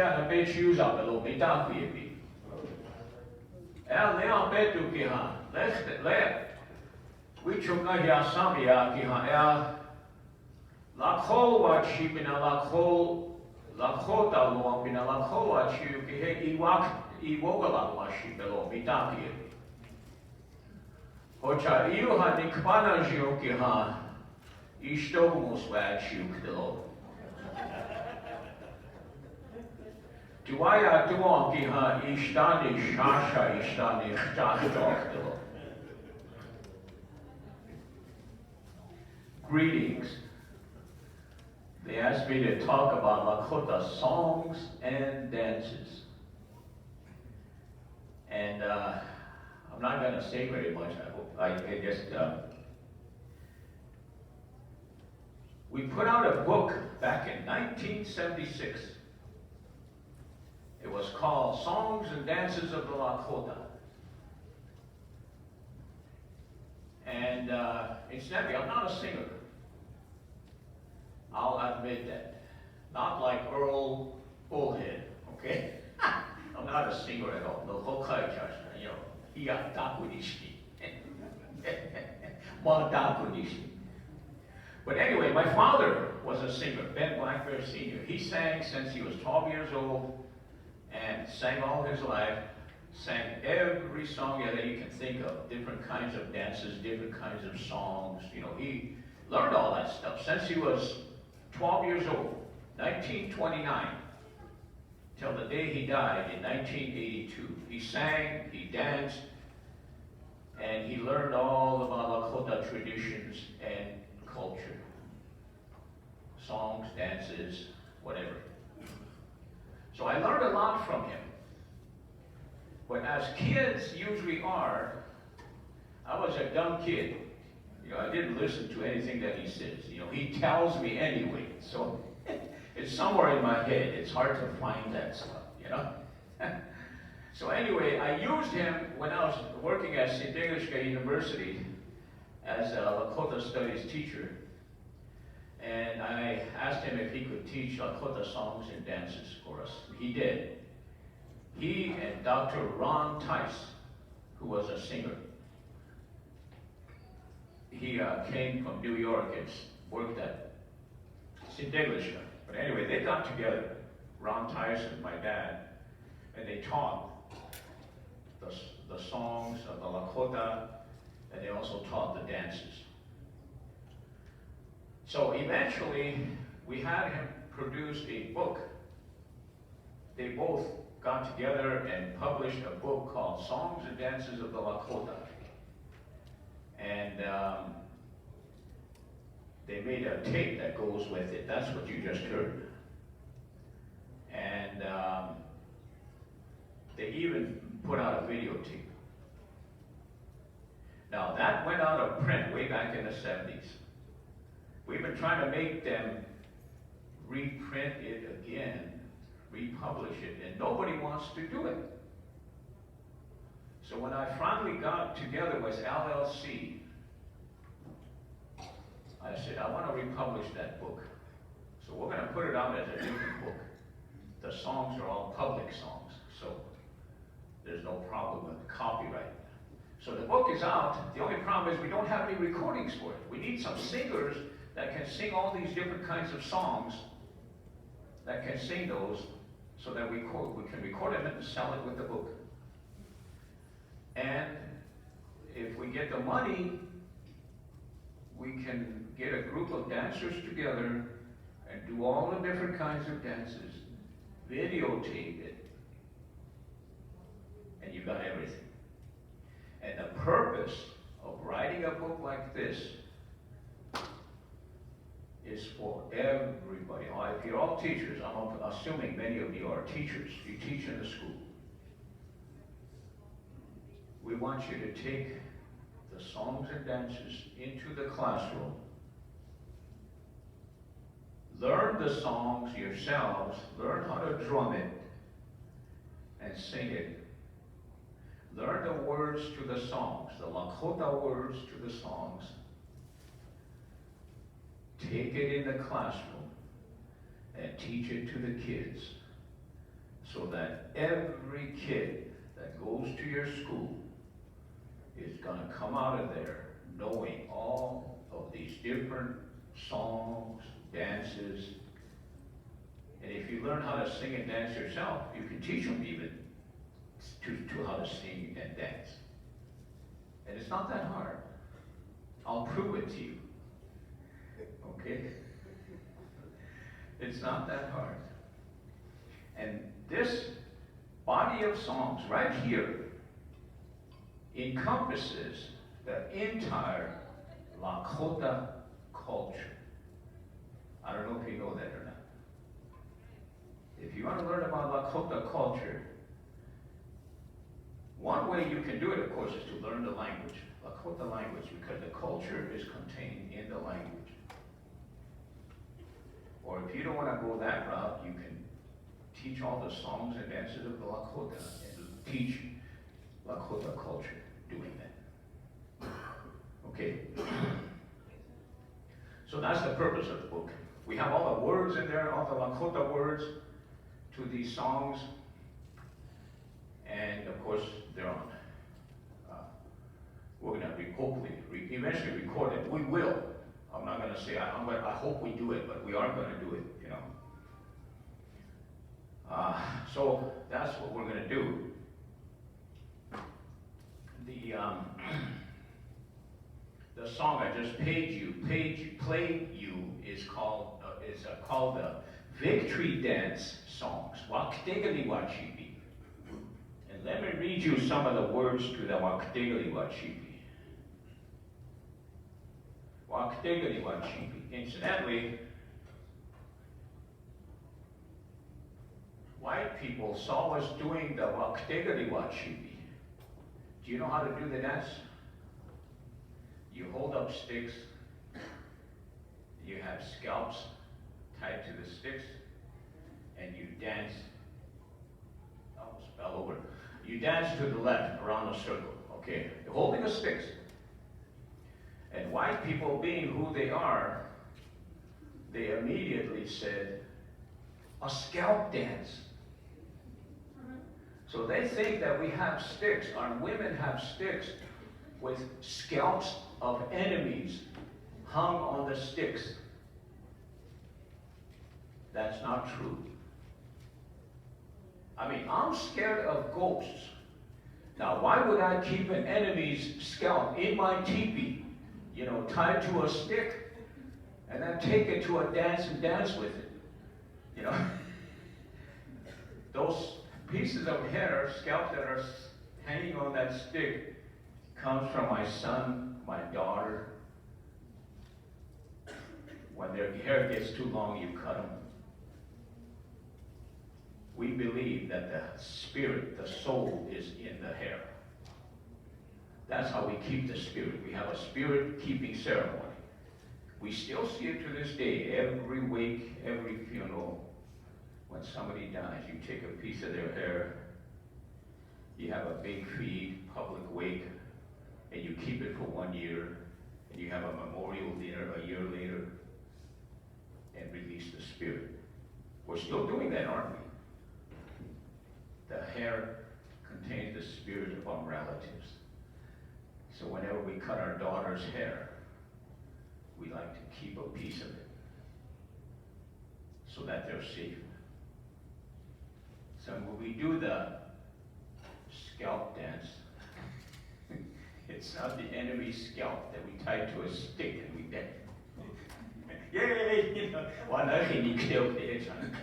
Chana be choose up a little bit dark baby. El Leon Betu Kiha, let we took a Yasamia Kiha El Lakota sheep in a Lakota long in a Lakota sheep, Iwogala was sheep below Bidaki. Ocha Iuha Nikpana Jiokiha, Ishtomus Wag Shuk the Lord. Tuaya Duonkiha, Ishtani Shasha, Ishtani Shasha the Lord. Greetings. They asked me to talk about Lakota songs and dances. And I'm not going to say very much, I hope. I just, we put out a book back in 1976. It was called Songs and Dances of the Lakota. And incidentally, I'm not a singer. I'll admit that. Not like Earl Bullhead, okay? I'm not a singer at all. No, you know, but anyway, my father was a singer, Ben Blackbear Sr. He sang since he was 12 years old and sang all his life, sang every song that you can think of, different kinds of dances, different kinds of songs. You know, he learned all that stuff since he was 12 years old, 1929, till the day he died in 1982. He sang, he danced, and he learned all about Lakota traditions and culture. Songs, dances, whatever. So I learned a lot from him. But as kids usually are, I was a dumb kid. You know, I didn't listen to anything that he says. You know, he tells me anyway. So it's somewhere in my head. It's hard to find that stuff, you know? So anyway, I used him when I was working at Tusweca University as a Lakota studies teacher. And I asked him if he could teach Lakota songs and dances for us. He did. He and Dr. Ron Tice, who was a singer. He came from New York and worked at Tusweca. But anyway, they got together, Ron Tice and my dad, and they taught the songs of the Lakota, and they also taught the dances. So eventually, we had him produce a book. They both got together and published a book called Songs and Dances of the Lakota. And they made a tape that goes with it. That's what you just heard. And they even put out a videotape. Now that went out of print way back in the 70s. We've been trying to make them reprint it again, republish it, and nobody wants to do it. So when I finally got together with LLC, I said, I want to republish that book. So we're going to put it out as a different book. The songs are all public songs, so there's no problem with copyright. So the book is out. The only problem is we don't have any recordings for it. We need some singers that can sing all these different kinds of songs, that can sing those, so that we can record them and sell it with the book. And if we get the money, we can get a group of dancers together and do all the different kinds of dances, videotape it, and you've got everything. And the purpose of writing a book like this is for everybody. If you're all teachers, I'm assuming many of you are teachers. You teach in the school. We want you to take the songs and dances into the classroom. Learn the songs yourselves. Learn how to drum it and sing it. Learn the words to the songs, the Lakota words to the songs. Take it in the classroom and teach it to the kids. every kid that goes to your school is going to come out of there knowing all of these different songs, dances. And if you learn how to sing and dance yourself, you can teach them even to how to sing and dance. And it's not that hard. I'll prove it to you. Okay? It's not that hard. And this body of songs right here encompasses the entire Lakota culture. I don't know if you know that or not. If you want to learn about Lakota culture, one way you can do it, of course, is to learn the language, Lakota language, because the culture is contained in the language. Or if you don't want to go that route, you can teach all the songs and dances of the Lakota and teach Lakota culture doing that. Okay? So that's the purpose of the book. We have all the words in there, all the Lakota words to these songs. And of course, they're on. We're going to hopefully eventually record it. We will. I'm not going to say I hope we do it, but we are going to do it, you know. So that's what we're going to do. The song I just played you is called the Victory Dance Songs. Waktegeli Wachipi. And let me read you some of the words to the Waktegeli Wachipi. Waktegeli Wachipi. Incidentally, white people saw us doing the Waktegeli Wachipi. Do you know how to do the dance? You hold up sticks, you have scalps tied to the sticks, and you dance. I almost fell over. You dance to the left around a circle, okay? You're holding the sticks. And white people, being who they are, they immediately said, a scalp dance. So they think that we have sticks, our women have sticks with scalps of enemies hung on the sticks. That's not true. I mean, I'm scared of ghosts. Now, why would I keep an enemy's scalp in my teepee, you know, tied to a stick, and then take it to a dance and dance with it? You know, those pieces of hair, scalp that are hanging on that stick, comes from my son, my daughter. When their hair gets too long, you cut them. We believe that the spirit, the soul, is in the hair. That's how we keep the spirit. We have a spirit-keeping ceremony. We still see it to this day. Every wake, every funeral, when somebody dies, you take a piece of their hair, you have a big feed, public wake, and you keep it for 1 year, and you have a memorial dinner a year later, and release the spirit. We're still doing that, aren't we? The hair contains the spirit of our relatives. So whenever we cut our daughter's hair, we like to keep a piece of it so that they're safe. So when we do the scalp dance, it's not the enemy's scalp that we tie to a stick and we dance. Yay! You know, one thing you killed the edge on.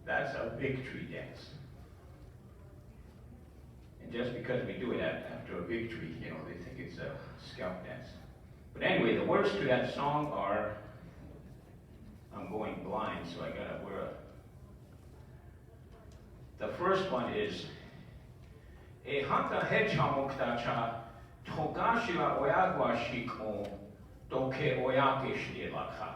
That's a victory dance. And just because we do it after a victory, you know, they think it's a scalp dance. But anyway, the words to that song are, I'm going blind, so I gotta wear the first one is, E hanta hechamuktacha togashila oyagwashiko doke oyakeshde laka.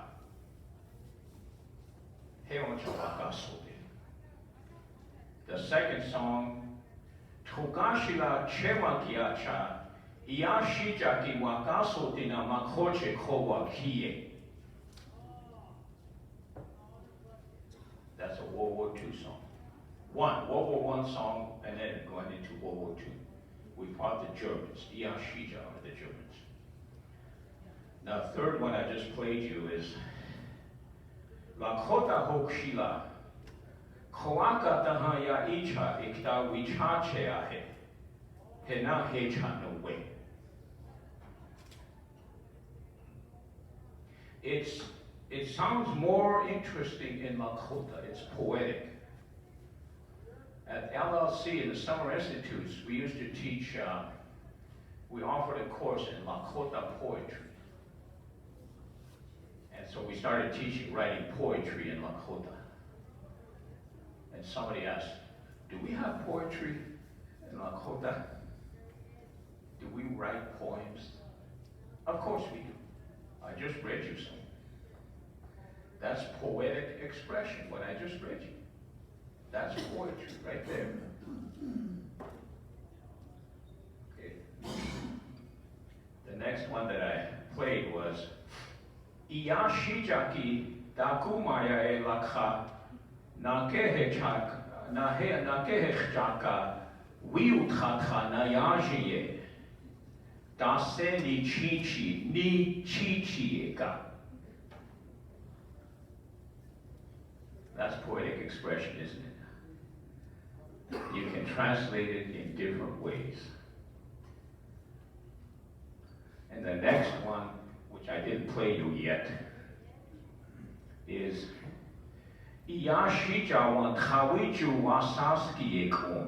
The second song, Togashila Chemakiacha, Iyashijaki Wakasotina Makoche Kowa Kie. songs. One, World War I song, and then going into World War II. We fought the Germans. Tiospaye are the Germans. Now, the third one I just played you is Lakota Hokshila. Koaka Dahaya Icha Ikta Wichacheahe. Hena Hecha no way. It sounds more interesting in Lakota. It's poetic. At LLC, in the Summer Institutes, we used to teach, we offered a course in Lakota poetry. And so we started teaching writing poetry in Lakota. And somebody asked, do we have poetry in Lakota? Do we write poems? Of course we do. I just read you some. That's poetic expression, what I just read you. That's poetry right there. Okay. The next one that I played was Iyashijaki Dakumaya e Lakha Nakehechaka Wiutaka Nayajiye Dase ni Chichi ni Chichieka. That's poetic expression, isn't it? You can translate it in different ways. And the next one, which I didn't play you yet, is Iyashijawan Kawiju Wasaski Ekon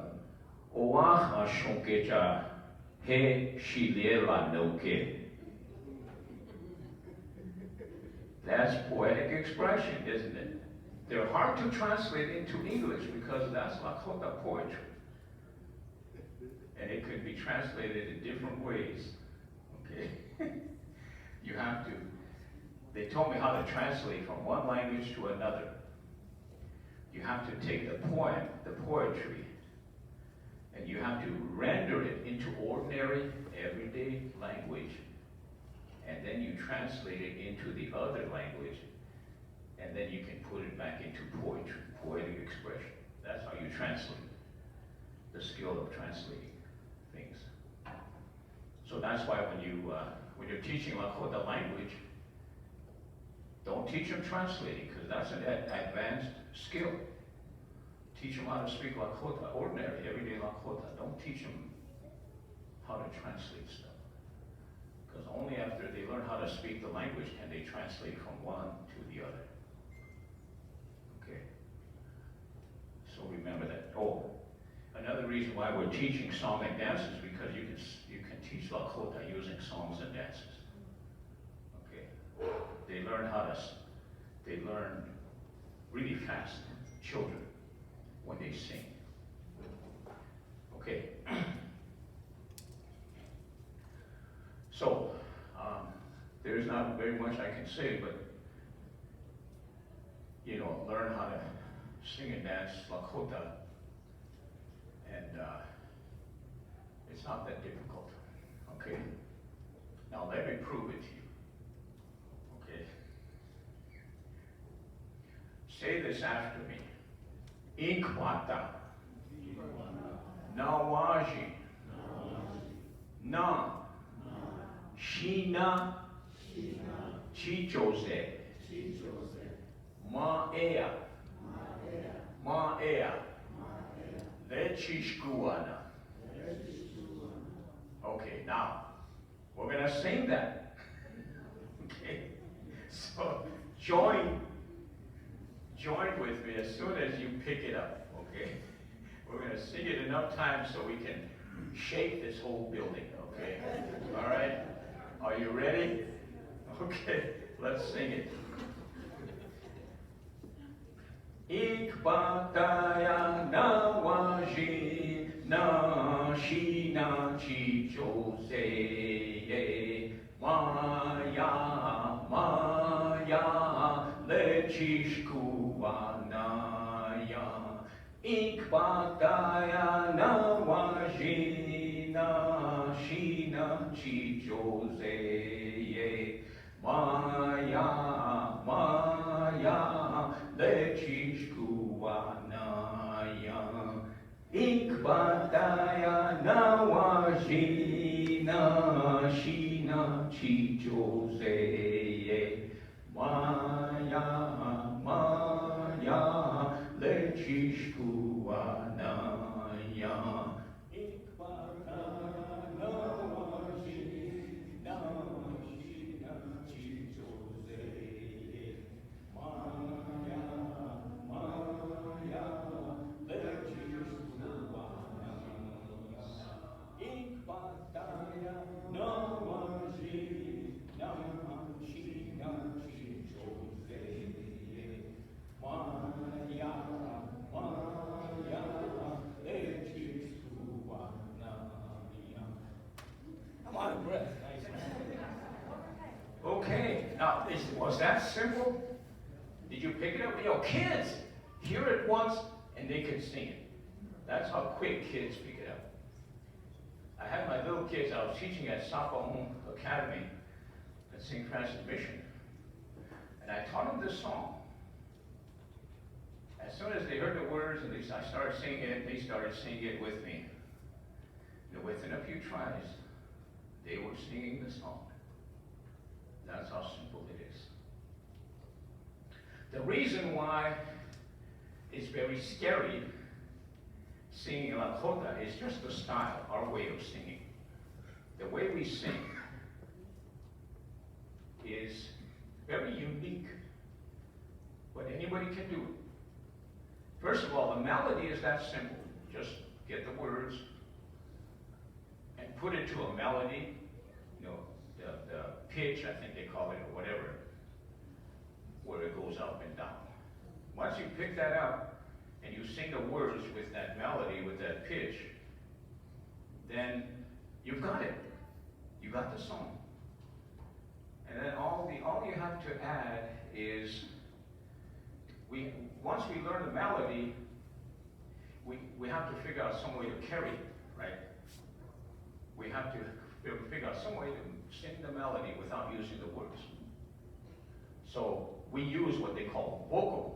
Oaha Shonkeja He Shilela Noke. That's poetic expression, isn't it? They're hard to translate into English because that's Lakota poetry. And it could be translated in different ways. Okay? You have to, they told me how to translate from one language to another. You have to take the poem, the poetry, and you have to render it into ordinary, everyday language. And then you translate it into the other language. And then you can put it back into poetry, poetic expression. That's how you translate. The skill of translating things. So that's why when you're teaching Lakota language, don't teach them translating, because that's an advanced skill. Teach them how to speak Lakota, ordinary, everyday Lakota. Don't teach them how to translate stuff. Because only after they learn how to speak the language can they translate from one to the other. Okay? So remember that. Oh, another reason why we're teaching song and dance is because you can teach Lakota using songs and dances. Okay? They learn really fast, children, when they sing. Okay. So, there's not very much I can say, but, learn how to sing and dance Lakota, and it's not that difficult, okay? Now let me prove it to you, okay? Say this after me. Inkwata, Nawaji, Na, Shina, Chichose, Ma'ea, Lechishkuana. Okay, now, we're going to sing that. Okay? So, join with me as soon as you pick it up, okay? We're going to sing it enough times so we can shake this whole building, okay? All right? Are you ready? Okay, let's sing it. Ikbataya nawaji na shina chichose maya lechishkuanaya. Ikbataya nawaji na shina chichose maya lechishkuana. bataya nawa shina shina chichose maya maya lechishkuanaya ikbataya nawa shina shina chichose maya maya I'm out of breath. Okay, now was that simple? Did you pick it up? You know, kids hear it once and they can sing it. That's how quick kids pick it up. I had my little kids, I was teaching at Home Academy at St. Francis Mission. And I taught them this song. As soon as they heard the words and I started singing it, they started singing it with me. And within a few tries, they were singing the song. That's how simple it is. The reason why it's very scary singing Lakota is just the style, our way of singing. The way we sing is very unique, but anybody can do it. First of all, the melody is that simple. Just get the words and put it to a melody, you know, the pitch, I think they call it, or whatever, where it goes up and down. Once you pick that up, and you sing the words with that melody, with that pitch, then you've got it. You got the song. And then all you have to add is, once we learn the melody, we have to figure out some way to carry it, right? We have to figure out some way to sing the melody without using the words. So we use what they call vocables.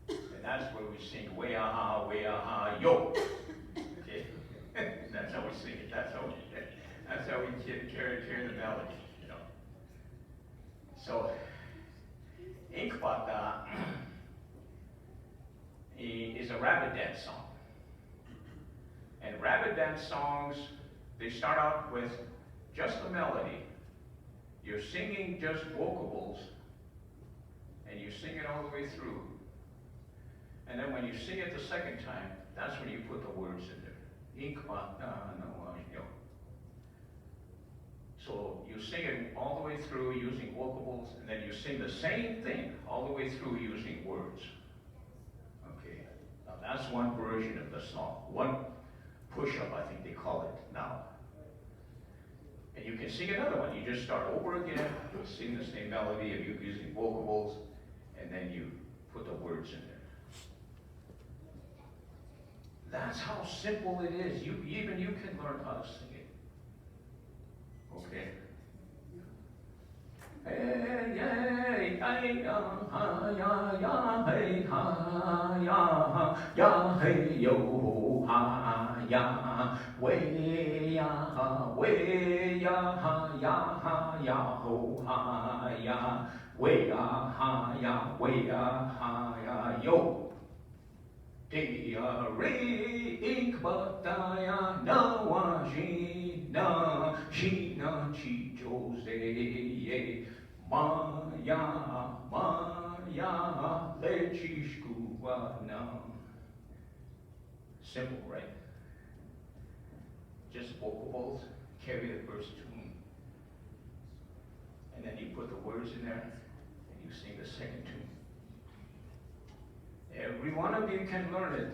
And that's where we sing way aha, yo. Okay? That's how we sing it. That's how we carry the melody, you know. So Inkpata is a rabbit dance song. And rabbit dance songs, they start out with just the melody. You're singing just vocables, and you sing it all the way through. And then when you sing it the second time, that's when you put the words in there. So you sing it all the way through using vocables, and then you sing the same thing all the way through using words. Okay, now that's one version of the song. One push-up, I think they call it now. And you can sing another one. You just start over again, sing the same melody of you using vocables, and then you put the words in there. That's how simple it is. Even you can learn how to sing it. Okay? Hey, hey, hey, ya, ha, ya, hey, ha, ya, ya, hey, yo, ha, ya, way, ya, ha, ya, ho, ha, ya, way, ya, ha, ya, yo. Dia re ikbataya nawa shina shina chichose maya lechishkuana. Simple, right? Just vocables, carry the first tune, and then you put the words in there, and you sing the second tune. Every one of you can learn it.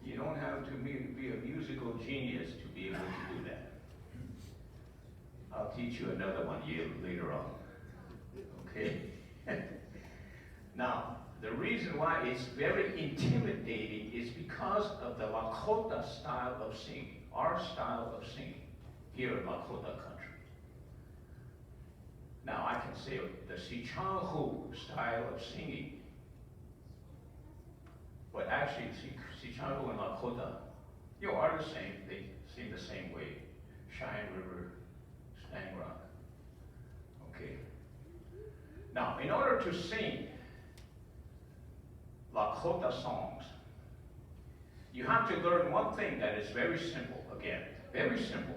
You don't have to be a musical genius to be able to do that. I'll teach you another one later on. Okay? Now, the reason why it's very intimidating is because of the Lakota style of singing, our style of singing here in Lakota country. Now, I can say the Sichahu style of singing. But actually, Chicago and Lakota, are the same. They sing the same way. Cheyenne River, Stang Rock. Okay. Now, in order to sing Lakota songs, you have to learn one thing that is very simple. Again, very simple.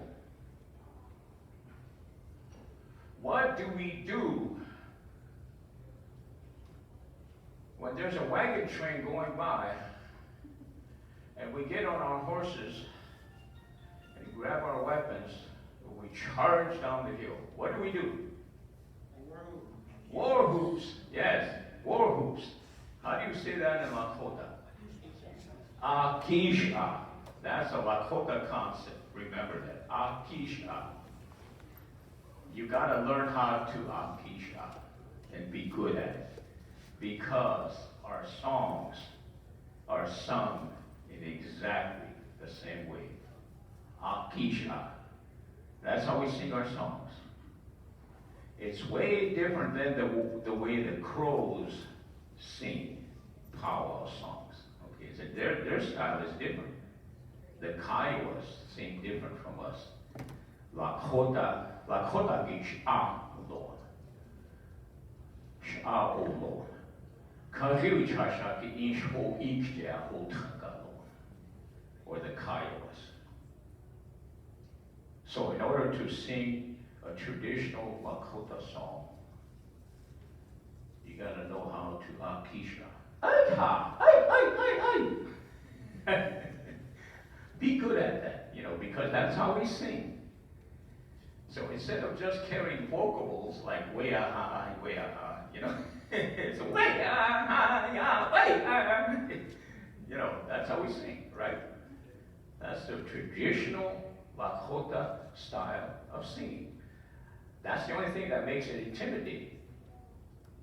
What do we do when there's a wagon train going by and we get on our horses and grab our weapons and we charge down the hill? What do? War hoops. Yes, war hoops. How do you say that in Lakota? Akisha. That's a Lakota concept. Remember that. Akisha. You gotta learn how to akisha and be good at it. Because our songs are sung in exactly the same way. Akisha. That's how we sing our songs. It's way different than the way the crows sing powwow songs. Okay, so their style is different. The Kiowas sing different from us. Lakota gives Lord. O Lord. Kajiu Chasha ki inch ho ikja ho Lord. Or the Kiowas. So in order to sing a traditional Lakota song, you gotta know how to akisha. Be good at that, because that's how we sing. So instead of just carrying vocables like way ah, it's way ah, ya, way ah. That's how we sing, right? That's the traditional Lakota style of singing. That's the only thing that makes it intimidating.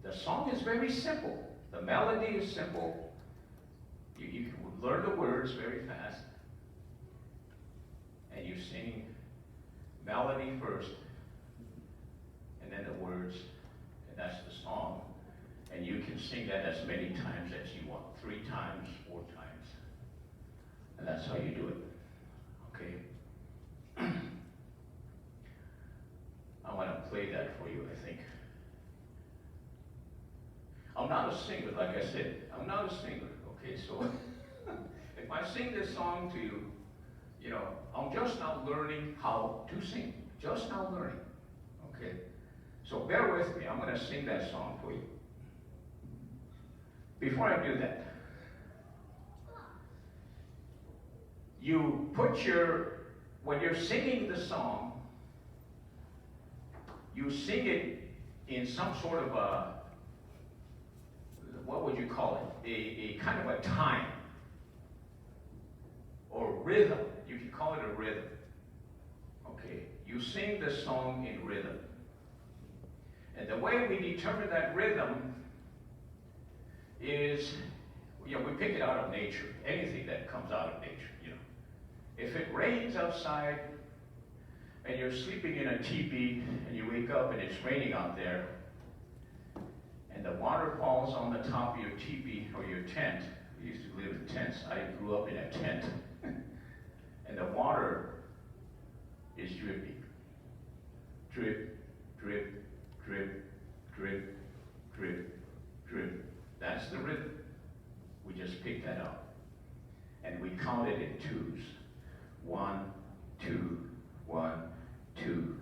The song is very simple. The melody is simple. You can learn the words very fast. And you sing melody first, and then the words, and that's the song. And you can sing that as many times as you want, 3 times, 4 times. And that's how you do it. Okay? I want to play that for you, I think. I'm not a singer, like I said. I'm not a singer, okay? So if I sing this song to you, I'm just now learning how to sing. Just now learning, okay? So bear with me. I'm going to sing that song for you. Before I do that, you put when you're singing the song, you sing it in some sort of what would you call it? A kind of a time or rhythm. You can call it a rhythm. Okay, you sing the song in rhythm. And the way we determine that rhythm is, we pick it out of nature. Anything that comes out of nature, If it rains outside and you're sleeping in a teepee and you wake up and it's raining out there and the water falls on the top of your teepee or your tent. We used to live in tents. I grew up in a tent. And the water is dripping. Drip, drip, drip, drip, drip, drip. That's the rhythm. We just picked that up. And we counted in 2s. 1, 2, 1, 2,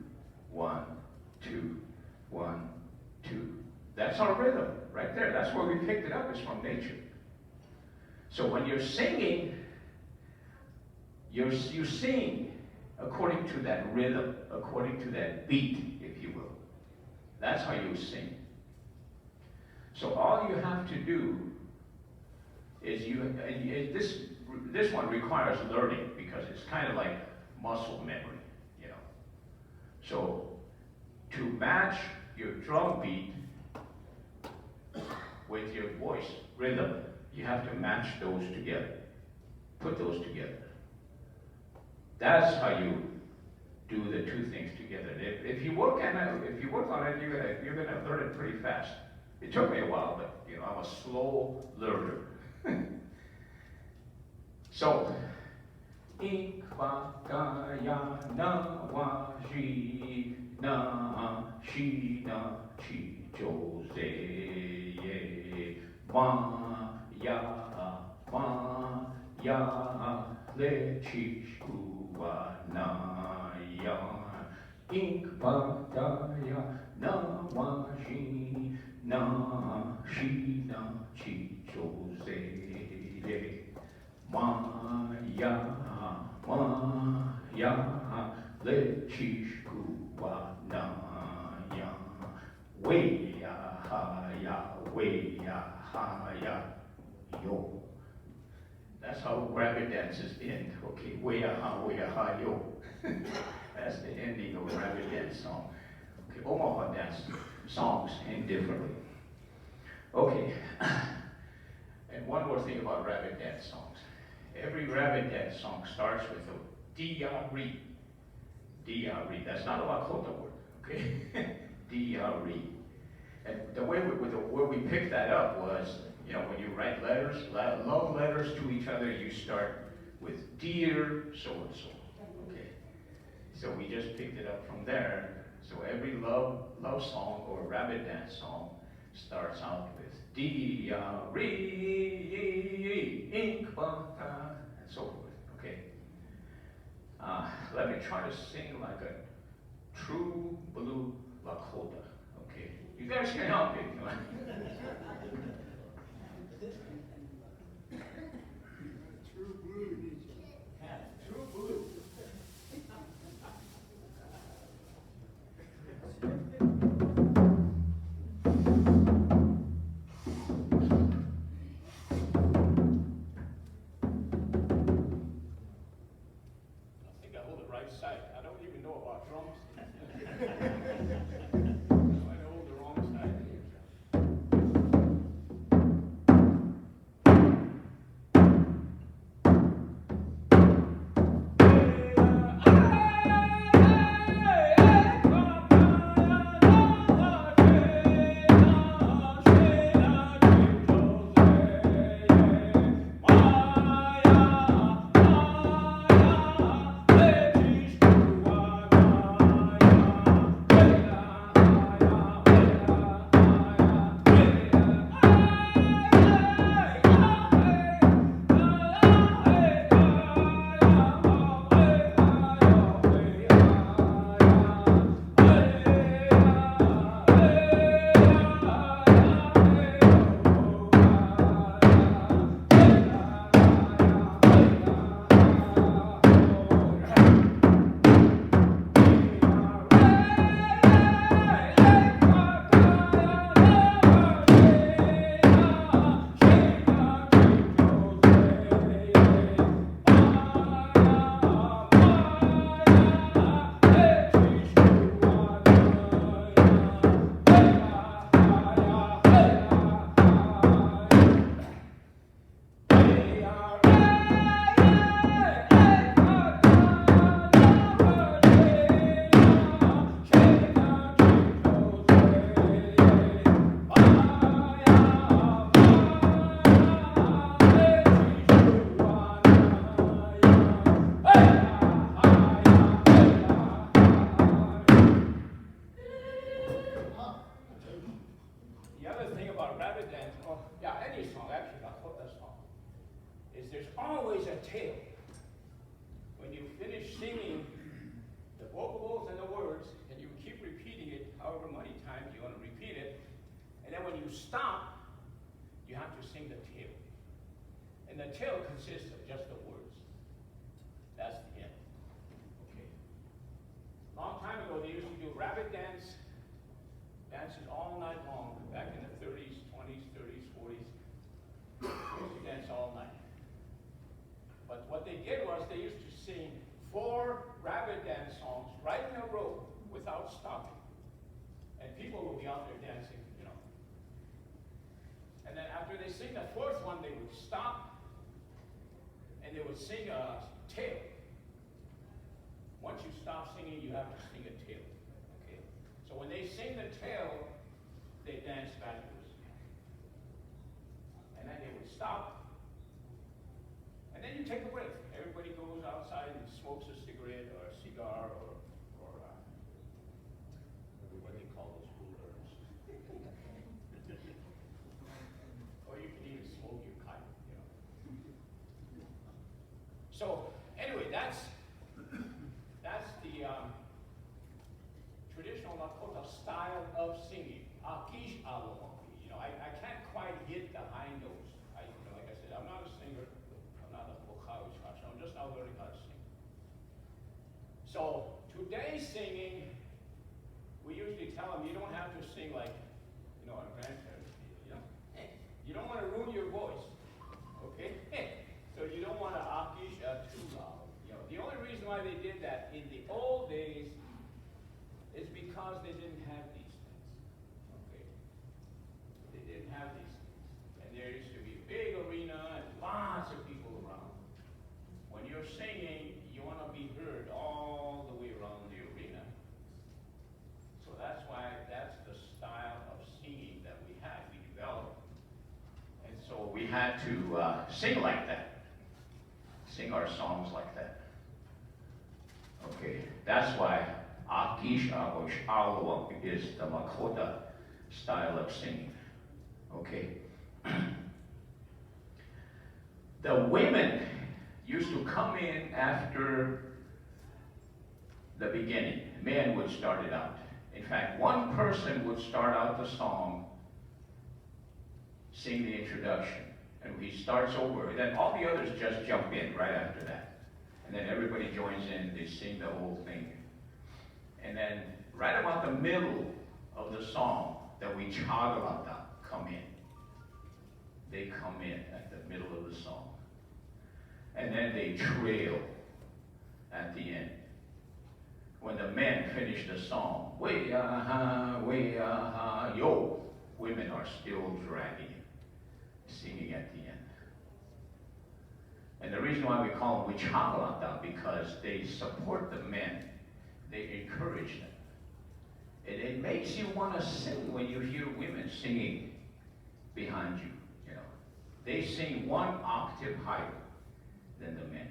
1, 2, 1, 2. That's our rhythm right there. That's where we picked it up. It's from nature. So when you're singing, you sing according to that rhythm, according to that beat, if you will. That's how you sing. So all you have to do is this one requires learning because it's kind of like muscle memory, So to match your drum beat with your voice rhythm, you have to match those together. Put those together. That's how you do the 2 things together. If you work on it, you're gonna learn it pretty fast. It took me a while, but I'm a slow learner. So, Inkbakaya na waji na shi na chi jose ye ya le chi shua na ya Inkbakaya na waji na shi na chi jose ye ya le chishkuwa na ya we ya yo. That's how rabbit dances end. Okay, we ha yo. That's the ending of a rabbit dance song. Okay, Omaha dance songs end differently. Okay, and one more thing about rabbit dance songs. Every rabbit dance song starts with a D-R-E. D-R-E. That's not a Lakota word, okay? D-R-E. And the way where we picked that up was, when you write letters, love letters to each other, you start with dear so-and-so, okay? So we just picked it up from there. So every love song or rabbit dance song starts out with D-R-E, Inkbaka, and so forth, okay? Let me try to sing like a true blue Lakota, okay? You guys can help me. True blue. True blue. Side. I don't even know about drums. I hold the wrong side. Always a tail. When you finish singing the vocals and the words, and you keep repeating it however many times you want to repeat it, and then when you stop, you have to sing the tail. And the tail consists of just the words. That's the end. Okay. Long time ago, they used to do rabbit dances all night long, back in the 30s, 20s, 30s, 40s. They used to dance all night. But what they did was they used to sing 4 rabbit dance songs right in a row without stopping. And people would be out there dancing, And then after they sing the 4th one, they would stop and they would sing a tail. Once you stop singing, you have to sing a tail. Okay? So when they sing the tail, they dance backwards. And then they would stop. And then you take a break. Everybody goes outside and smokes a cigarette or a cigar or what they call those coolers. Or you can even smoke your pipe, you know. So anyway, that's the traditional Lakota style of singing. Akish alawaki. You know, I can't quite hit the high notes. Like I said, I'm not a singer. I'm not a vocal instructor. I'm just now learning how to sing. So today's singing, we usually tell them you don't have to sing like, our grandparents did. You don't want to ruin your voice, okay? So you don't want to akish too loud. The only reason why they did that in the old days is because they didn't have these things, okay? They didn't have these things. And there used to be a big arena and lots of people around. When you're singing, you want to be heard all the way around the arena. So that's why that's the style of singing that we had, we developed. And so we had to sing like that, sing our songs like that. Okay, that's why Akish Awash'alwa is the Nakota style of singing. Okay. The women used to come in after the beginning. Men would start it out. In fact, one person would start out the song, sing the introduction, and he starts over. Then all the others just jump in right after that. And then everybody joins in, they sing the whole thing. And then right about the middle of the song, the Wichagalata come in. They come in at the middle of the song. And then they trail at the end. When the men finish the song, we-ah-ha, yo, women are still dragging it, singing at the end. And the reason why we call them Wichagalata, because they support the men. They encourage them. And it makes you want to sing when you hear women singing behind you. They sing one octave higher than the men.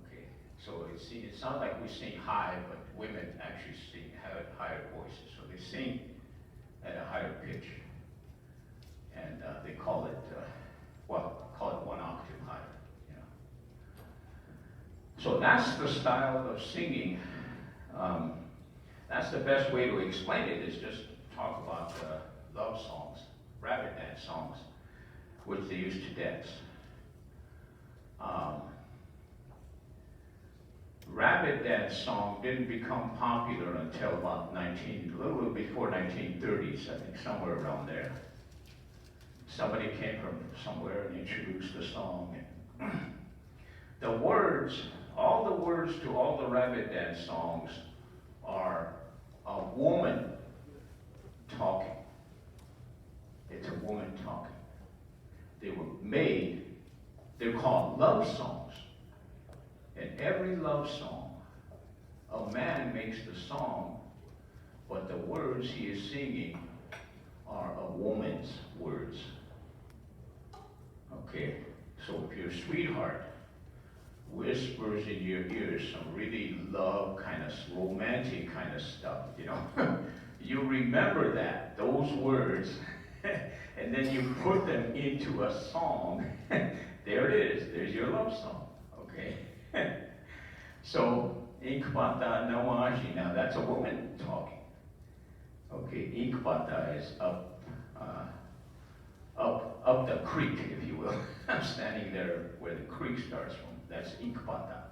Okay, so it sounds like we sing high, but women actually have higher voices. So they sing at a higher pitch. And they call it one octave higher. So that's the style of singing. That's the best way to explain it, is just talk about love songs, rabbit dance songs, which they used to dance. Rabbit dance song didn't become popular until about a little bit before 1930s, I think, somewhere around there. Somebody came from somewhere and introduced the song. The words, all the words to all the rabbit dance songs are a woman talking. It's a woman talking. They were made, they're called love songs. In every love song, a man makes the song, but the words he is singing are a woman's words. Okay, so if your sweetheart whispers in your ear some really love, kind of romantic kind of stuff, you remember those words, and then you put them into a song. There it is. There's your love song. Okay. So Inkpata Nawaji. Now that's a woman talking. Okay. Inkpata is up the creek, if you will. I'm standing there where the creek starts from. That's Inkpata.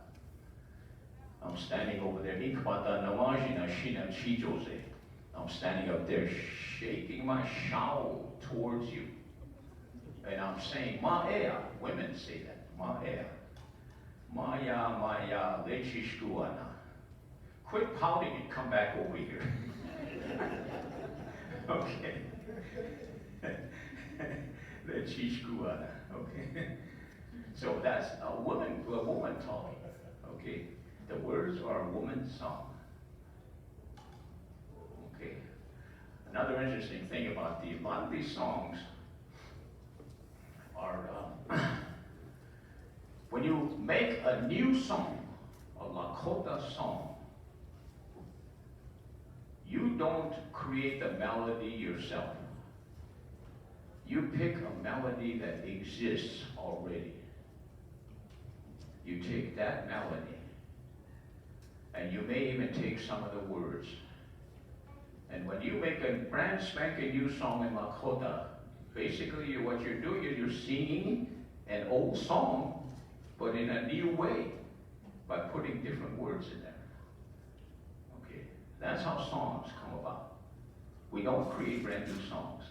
I'm standing over there. Inkpata Nawaji na Shina Chijose. I'm standing up there shaking my shawl towards you. And I'm saying, Ma'ea. Women say that. Ma'ea. Maya, Maya, Lechishkuana. Quit pouting and come back over here. Okay. Lechishkuana. Okay. So that's a woman talking. Okay. The words are a woman's song. Okay. Another interesting thing about a lot of these songs are When you make a new song, a Lakota song, you don't create the melody yourself. You pick a melody that exists already. You take that melody, and you may even take some of the words. And when you make a brand spanking new song in Lakota, basically what you're doing is you're singing an old song, but in a new way, by putting different words in there. Okay, that's how songs come about. We don't create brand new songs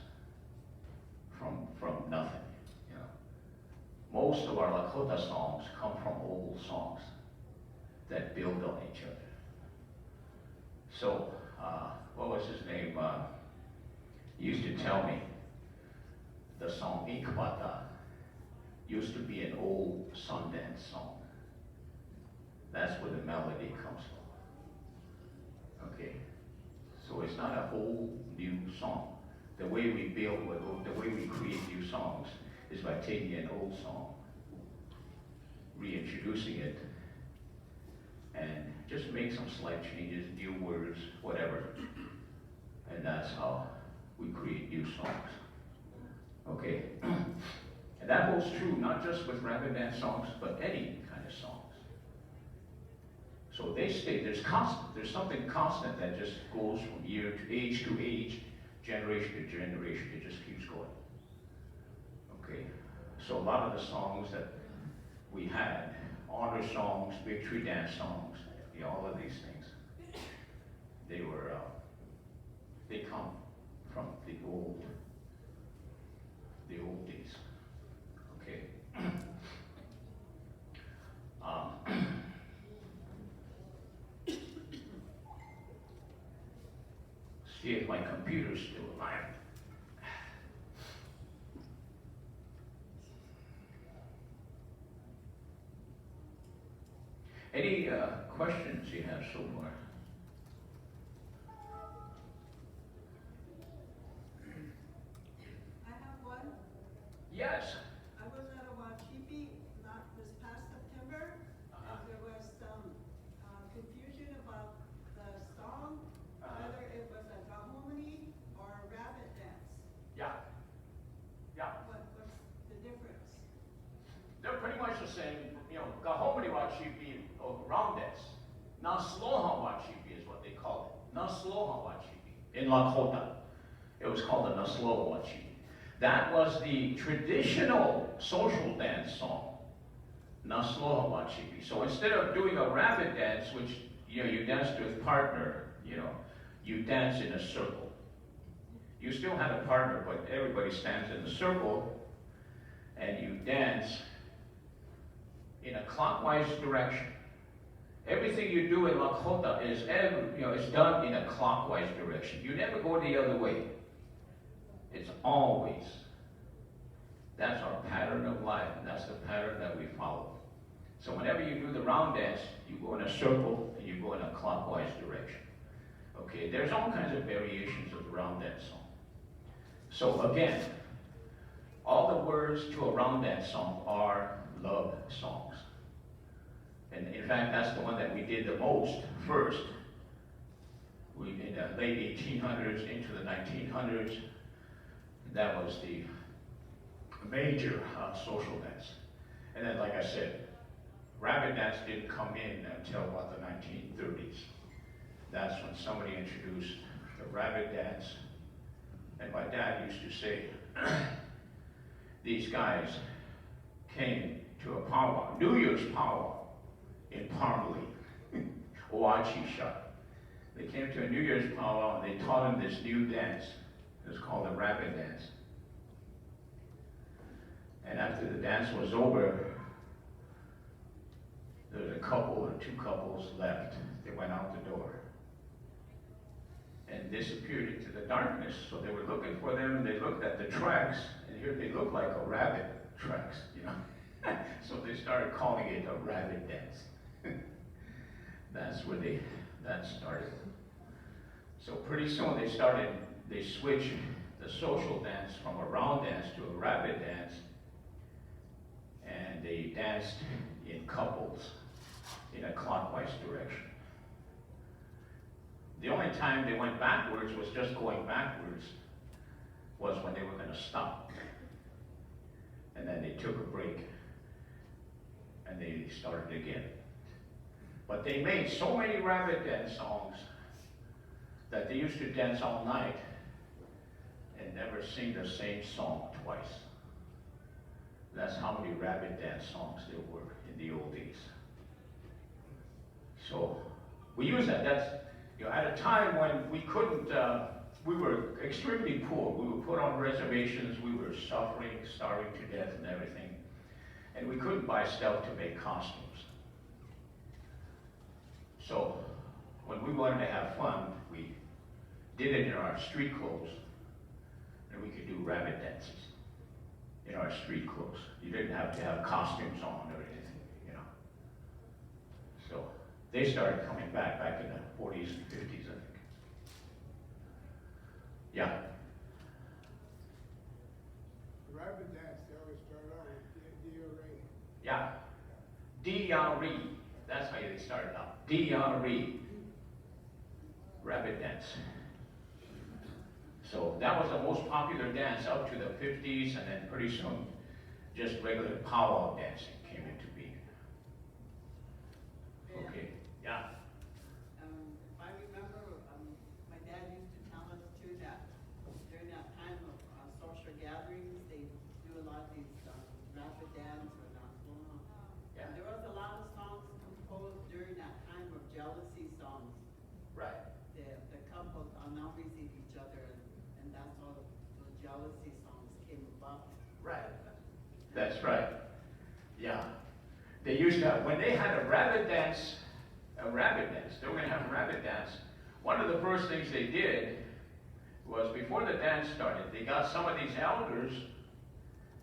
from nothing. You know, most of our Lakota songs come from old songs that build on each other. So, what was his name? He used to tell me the song Inkpata used to be an old Sundance song. That's where the melody comes from. Okay? So it's not a whole new song. The way we build, the way we create new songs is by taking an old song, reintroducing it, and just make some slight changes, new words, whatever. And that's how we create new songs. Okay? And that holds true not just with rabbit dance songs, but any kind of songs. So they stay, there's something constant that just goes from year to age, generation to generation, it just keeps going. Okay? So a lot of the songs that we had, honor songs, victory dance songs, all of these things, they come from the old days. Okay. See if my computer's still alive. Any questions you have so far? I have one. Yes. I was at a Wachipi not this past September, and there was some confusion about the song, whether it was a gahominy or a rabbit dance. Yeah. What's the difference? They're pretty much the same. You know, Gahomini Wachipi or round dance. Nasloha Wachipi is what they call it. Nasloha Wachipi in Lakota. It was called the Nasloha Wachipi. That was the traditional social dance song. Nasloha Wachipi. So instead of doing a rabbit dance, which you danced with partner, you dance in a circle. You still had a partner, but everybody stands in a circle, and you dance in a clockwise direction. Everything you do in Lakota is done in a clockwise direction. You never go the other way. It's always. That's our pattern of life, and that's the pattern that we follow. So whenever you do the round dance, you go in a circle and you go in a clockwise direction. Okay, there's all kinds of variations of the round dance song. So again, all the words to a round dance song are love songs. And in fact, that's the one that we did the most first. We in the late 1800s into the 1900s, that was the major social dance. And then, like I said, rabbit dance didn't come in until about the 1930s. That's when somebody introduced the rabbit dance. And my dad used to say, these guys came to a powwow, New Year's powwow in Parmley, Oachi shot. They came to a New Year's powwow and they taught him this new dance. It was called the rabbit dance. And after the dance was over, there was a couple or two couples left. They went out the door and disappeared into the darkness. So they were looking for them, and they looked at the tracks, and here they looked like a rabbit tracks, So they started calling it a rabbit dance. That's where that started. So pretty soon they switched the social dance from a round dance to a rabbit dance. and they danced in couples in a clockwise direction. The only time they went backwards was just going backwards was when they were going to stop. And then they took a break and they started again. But they made so many rabbit dance songs that they used to dance all night and never sing the same song twice. That's how many rabbit dance songs there were in the old days. So we use that. That's, you know, at a time when we couldn't, we were extremely poor. We were put on reservations. We were suffering, starving to death and everything. And we couldn't buy stuff to make costumes. So when we wanted to have fun, we did it in our street clothes. And we could do rabbit dances in our street clothes. You didn't have to have costumes on or anything, you know. So they started coming back in the 40s and 50s, I think. Yeah. The rabbit dance, they always start out with D-R-A. Yeah. D-R-E. That's how they started out. D-R-E. Rabbit dance. So that was the most popular dance up to the 50s, and then pretty soon just regular powwow dancing came into being. Okay. Yeah. I remember, my dad used to tell us too that during that time of social gatherings, they do a lot of these rapid dance or dance. Yeah. And there was a lot of songs composed during that time of jealousy songs. Right. The couples are now receive each other, and that's how the jealousy songs came about. Right. That's right. Yeah. They used to have, when they had a rabbit dance, they were going to have a rabbit dance. One of the first things they did was before the dance started, they got some of these elders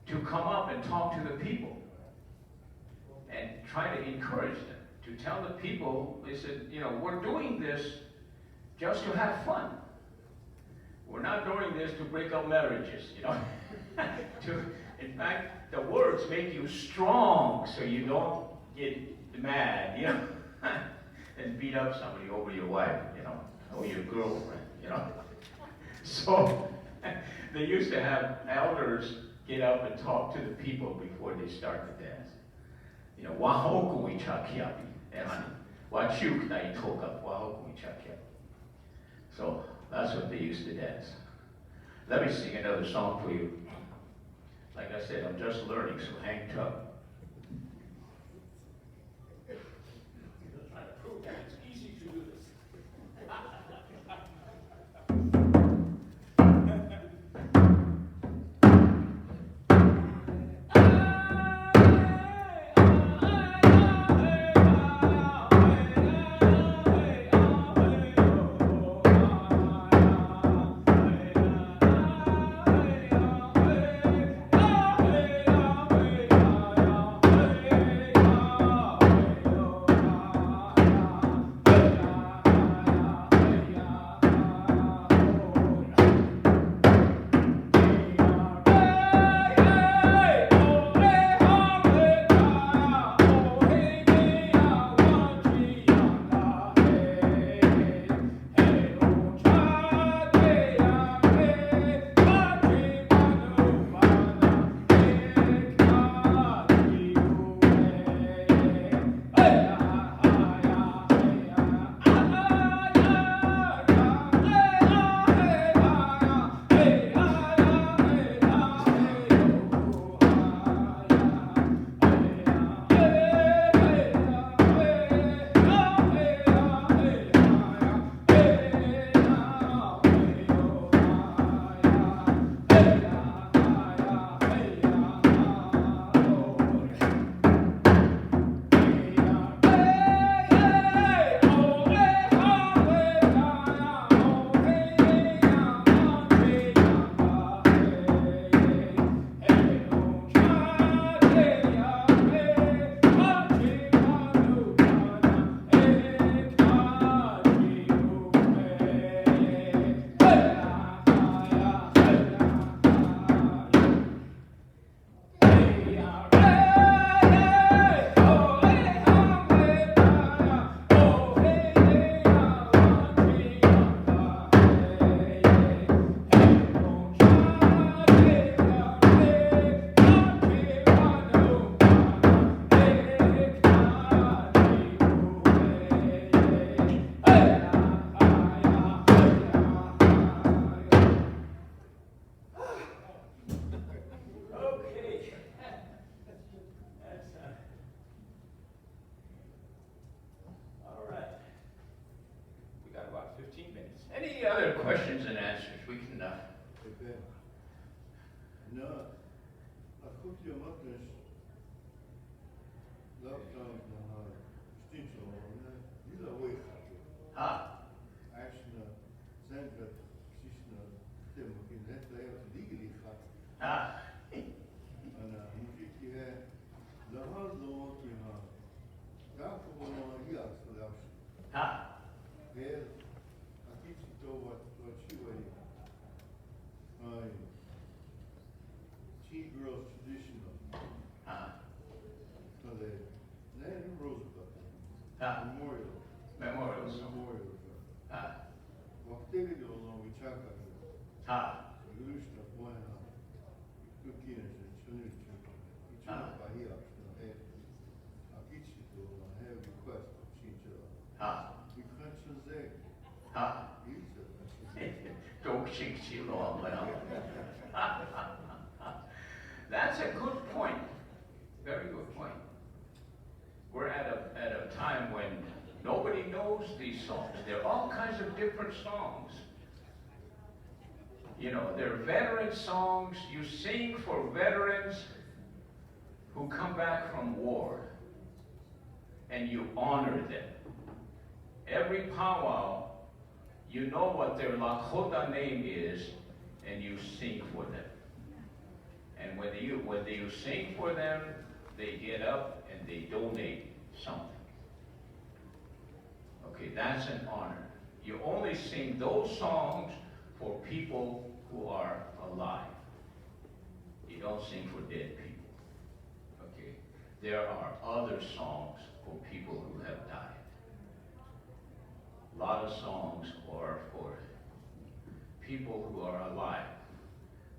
to come up and talk to the people and try to encourage them, to tell the people, they said, you know, we're doing this just to have fun. We're not doing this to break up marriages, you know. In fact, the words make you strong so you don't get mad, you know, and beat up somebody over your wife, you know, or your girlfriend, you know. So they used to have elders get up and talk to the people before they start the dance. You know, wahoku ichakiapi, wachuk na itoka, wahoku ichakiapi. So that's what they used to dance. Let me sing another song for you. Like I said, I'm just learning, so hang tough. Trying to prove that it's easy to do this. No, I cooked your mother's love songs on Stinson on you know way. Ah, Actually, Sandra, she's Debunking, that's why I was legally hot. ah, And music you had, the whole long, that's the one he asked for that. ah, Well, I think she told what she was. Teen girls traditional. ah, So they, Nanny Roosevelt. ah, Memorial. memorial song. Memorial. Ah, Well, they did go along with Chaka. ah, Evolution of one, two kids and children. Each one by here, I'll get you to have a request of Chinchilla. ah, We conscious egg. ah. Each of Don't shake you long, but that's a good point. Very good point. We're at a time when nobody knows these songs. There are all kinds of different songs. You know, they're veteran songs. You sing for veterans who come back from war, and you honor them. Every powwow, you know what their Lakota name is, and you sing for them. And when you sing for them, they get up and they donate something. Okay, that's an honor. You only sing those songs for people who are alive. You don't sing for dead people. Okay, there are other songs for people who have died. A lot of songs are for people who are alive.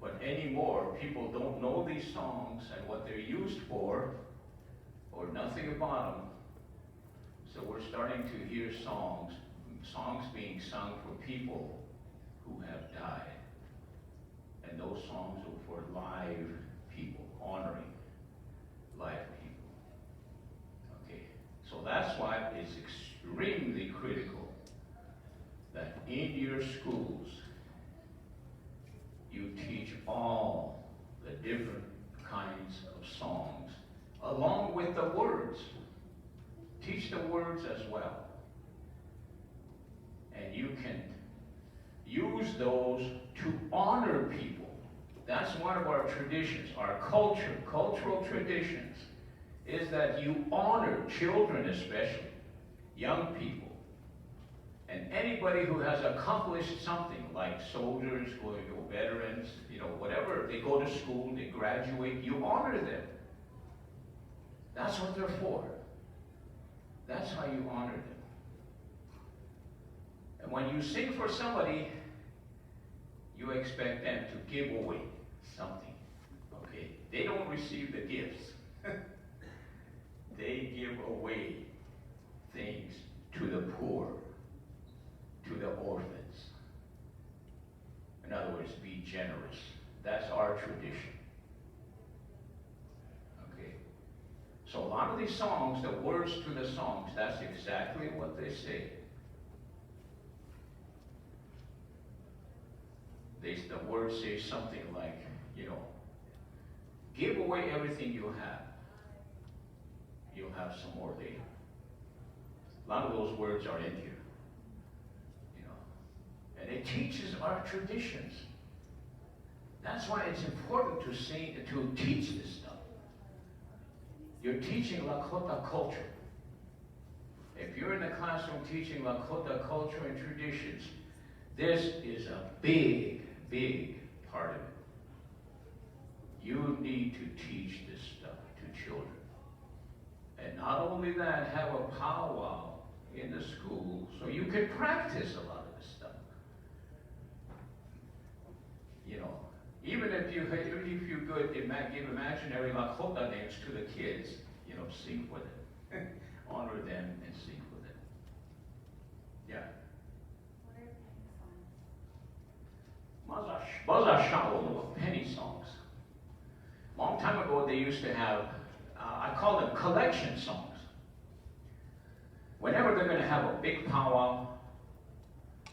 But anymore, people don't know these songs and what they're used for, or nothing about them. So we're starting to hear songs being sung for people who have died. And those songs are for live people, honoring live people. Okay, so that's why it's extremely critical that in your schools, you teach all the different kinds of songs, along with the words. Teach the words as well. And you can use those to honor people. That's one of our traditions, our cultural traditions, is that you honor children especially, young people. And anybody who has accomplished something, like soldiers or veterans, whatever, they go to school, they graduate, you honor them. That's what they're for. That's how you honor them. And when you sing for somebody, you expect them to give away something. Okay? They don't receive the gifts. They give away things to the poor, to the orphans. In other words, be generous. That's our tradition. Okay? So a lot of these songs, the words to the songs, that's exactly what they say. The words say something like, give away everything you have. You'll have some more later. A lot of those words are in here. And it teaches our traditions. That's why it's important to teach this stuff. You're teaching Lakota culture. If you're in the classroom teaching Lakota culture and traditions, this is a big, big part of it. You need to teach this stuff to children. And not only that, have a powwow in the school so you can practice a lot of this stuff. Even if you could give imaginary Lakota names to the kids, sing for them. Honor them and sing for them. Yeah. What are penny songs? Bazashao, penny songs. Long time ago, they used to have, I call them collection songs. Whenever they're going to have a big powwow,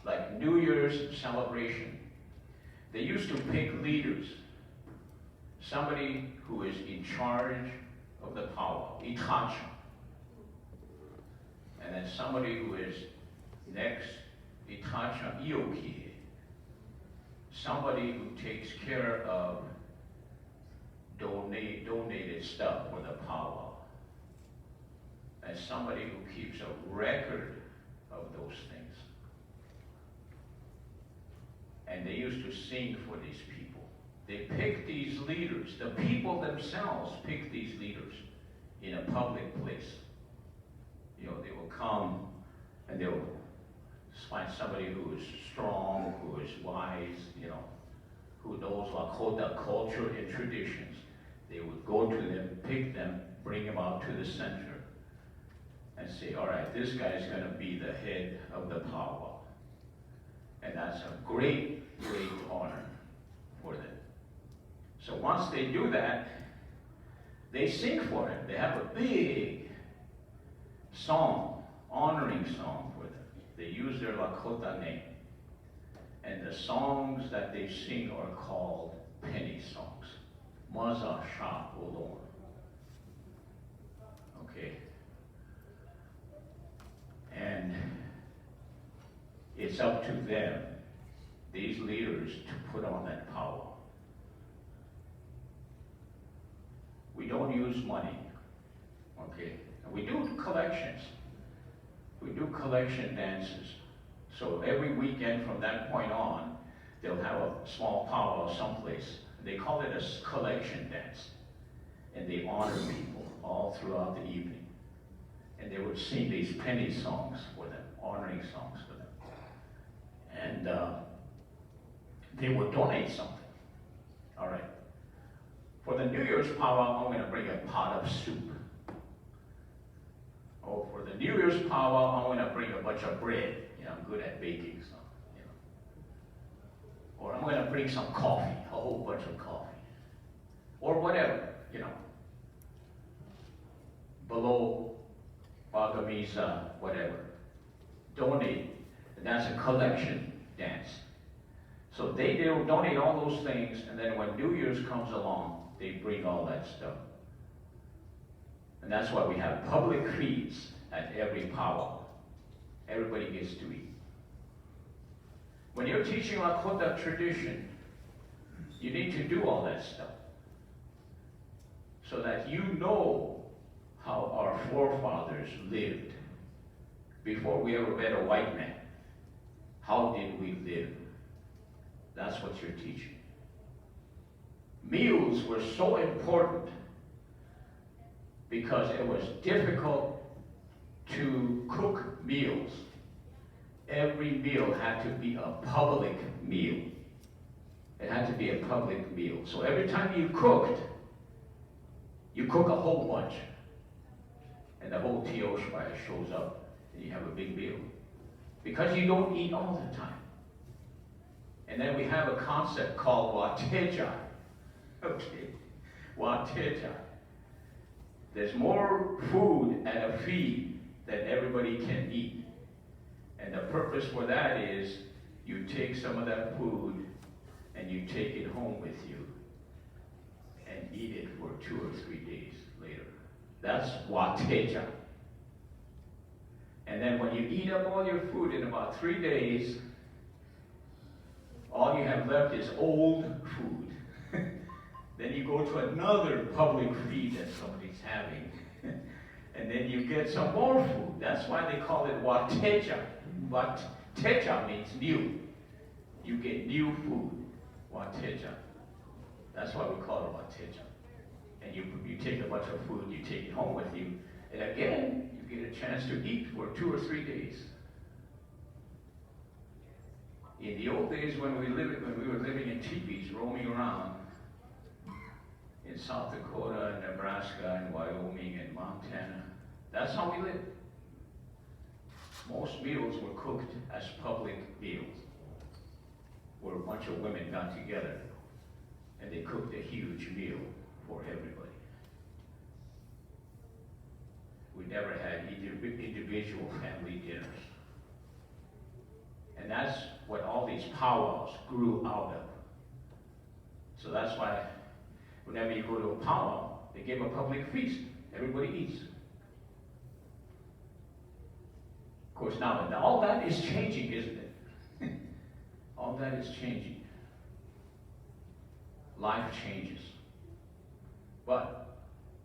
like New Year's celebration, they used to pick leaders somebody who is in charge of the powwow, itacha. And then somebody who is next, itacha ioki. Somebody who takes care of donated stuff for the powwow. And somebody who keeps a record of those things. And they used to sing for these people. They picked these leaders. The people themselves picked these leaders in a public place. You know, they will come and they'll find somebody who is strong, who is wise, you know, who knows Lakota culture and traditions. They would go to them, pick them, bring them out to the center, and say, all right, this guy's going to be the head of the powwow. And that's a great, great honor for them. So once they do that, they sing for him. They have a big song, honoring song for them. They use their Lakota name. And the songs that they sing are called penny songs. Maza Sha Olor. Okay. And it's up to them, these leaders, to put on that power. We don't use money, okay? And we do collections. We do collection dances. So every weekend from that point on, they'll have a small powwow someplace. They call it a collection dance. And they honor people all throughout the evening. And they would sing these penny songs for them, honoring songs for them. And they would donate something. All right. For the New Year's powwow, I'm going to bring a pot of soup. Oh, for the New Year's powwow, I'm going to bring a bunch of bread. You know, I'm good at baking, so, you know. Or I'm going to bring some coffee, a whole bunch of coffee. Or whatever, you know. Below Bagamisa, whatever. Donate. And that's a collection dance. So they donate all those things, and then when New Year's comes along, they bring all that stuff. And that's why we have public feasts at every powwow. Everybody gets to eat. When you're teaching Lakota tradition, you need to do all that stuff. So that you know how our forefathers lived before we ever met a white man. How did we live? That's what you're teaching. Meals were so important because it was difficult to cook meals. Every meal had to be a public meal. It had to be a public meal. So every time you cooked, you cook a whole bunch. And the whole Tiospaye shows up, and you have a big meal. Because you don't eat all the time. And then we have a concept called wateja. Okay, wateja. There's more food at a feed than everybody can eat. And the purpose for that is you take some of that food and you take it home with you and eat it for 2 or 3 days later. That's wateja. And then when you eat up all your food in about 3 days, all you have left is old food. Then you go to another public feed that somebody's having. And then you get some more food. That's why they call it wateja. Wateja means new. You get new food. Wateja. That's why we call it wateja. And you take a bunch of food, you take it home with you. And again, you get a chance to eat for 2 or 3 days. In the old days when we were living in teepees, roaming around in South Dakota and Nebraska and Wyoming and Montana, that's how we lived. Most meals were cooked as public meals, where a bunch of women got together and they cooked a huge meal for everybody. We never had individual family dinners. And that's what all these powwows grew out of. So that's why Whenever you go to a powwow, they give a public feast. Everybody eats. Of course, now all that is changing, isn't it? All that is changing. Life changes. But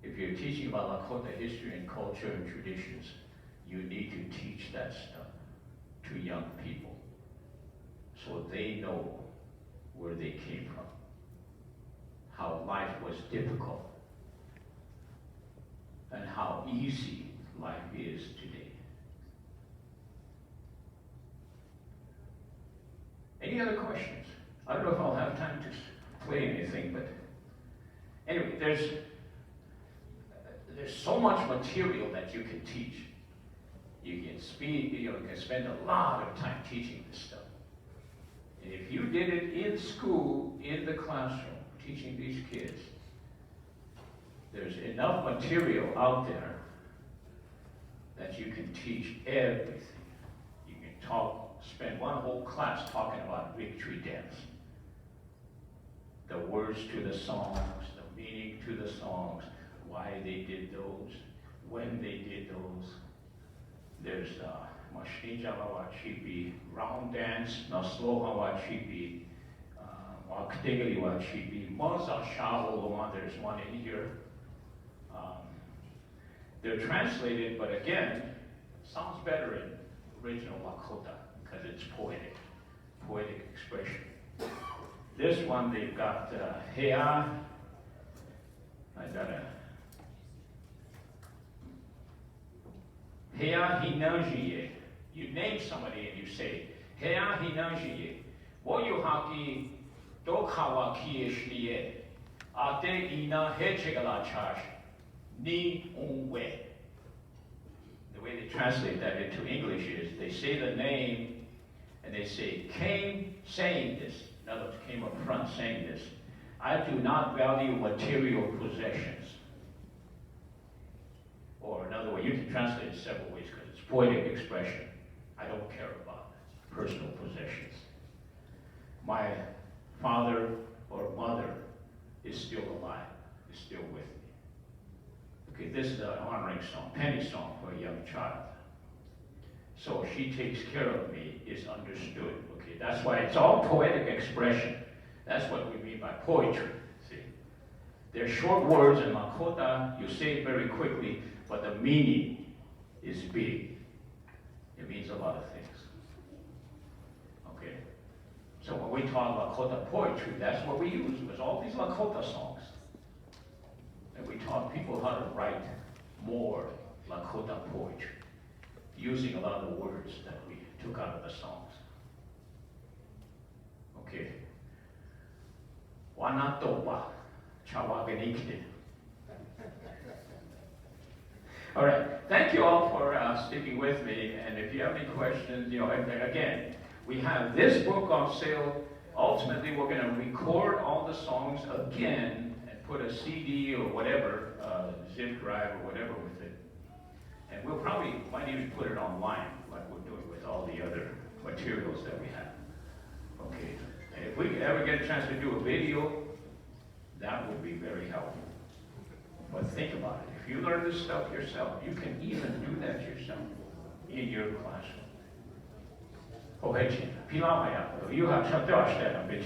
if you're teaching about Lakota history and culture and traditions, you need to teach that stuff to young people so they know where they came from, how life was difficult, and how easy life is today. Any other questions? I don't know if I'll have time to play anything, but anyway, there's so much material that you can teach. You can spend a lot of time teaching this stuff. And if you did it in school, in the classroom, teaching these kids, there's enough material out there that you can teach everything. You can spend one whole class talking about victory dance. The words to the songs, the meaning to the songs, why they did those, when they did those. There's Mashnija Wachibi, round dance, Naslo Wachibi, Wakdegli Wachibi, Moza Shavoloma, there's one in here. They're translated, but again, sounds better in original Lakota because it's poetic expression. This one they've got Hea. I gotta. Hea Hinanjiye. You name somebody and you say, Hea Hinanjiye. Woyuhaki Dokawa Kieshliye. Ate ina hechegala charge. Ni unwe. The way they translate that into English is they say the name and they say, came saying this. In other words, came up front saying this. I do not value material possessions. Or another way, you can translate it several ways because it's poetic expression. I don't care about personal possessions. My father or mother is still alive, is still with me. Okay, this is an honoring song, penny song for a young child. So she takes care of me is understood. Okay, that's why it's all poetic expression. That's what we mean by poetry. See, they're short words in Nakota. You say it very quickly, but the meaning is big. It means a lot of things. Okay, so when we talk Lakota poetry, that's what we use. It was all these Lakota songs. And we taught people how to write more Lakota poetry, using a lot of the words that we took out of the songs. Okay. Wanatoba, Chawaganike. All right. Thank you all for sticking with me. And if you have any questions, again, we have this book on sale. Ultimately, we're going to record all the songs again and put a CD or whatever, zip drive or whatever with it. And we'll might even put it online like we're doing with all the other materials that we have. Okay. And if we ever get a chance to do a video, that would be very helpful. But think about it. If you learn this stuff yourself, you can even do that yourself in your classroom. Oh, hey, Pilawaya, you have to understand a bit,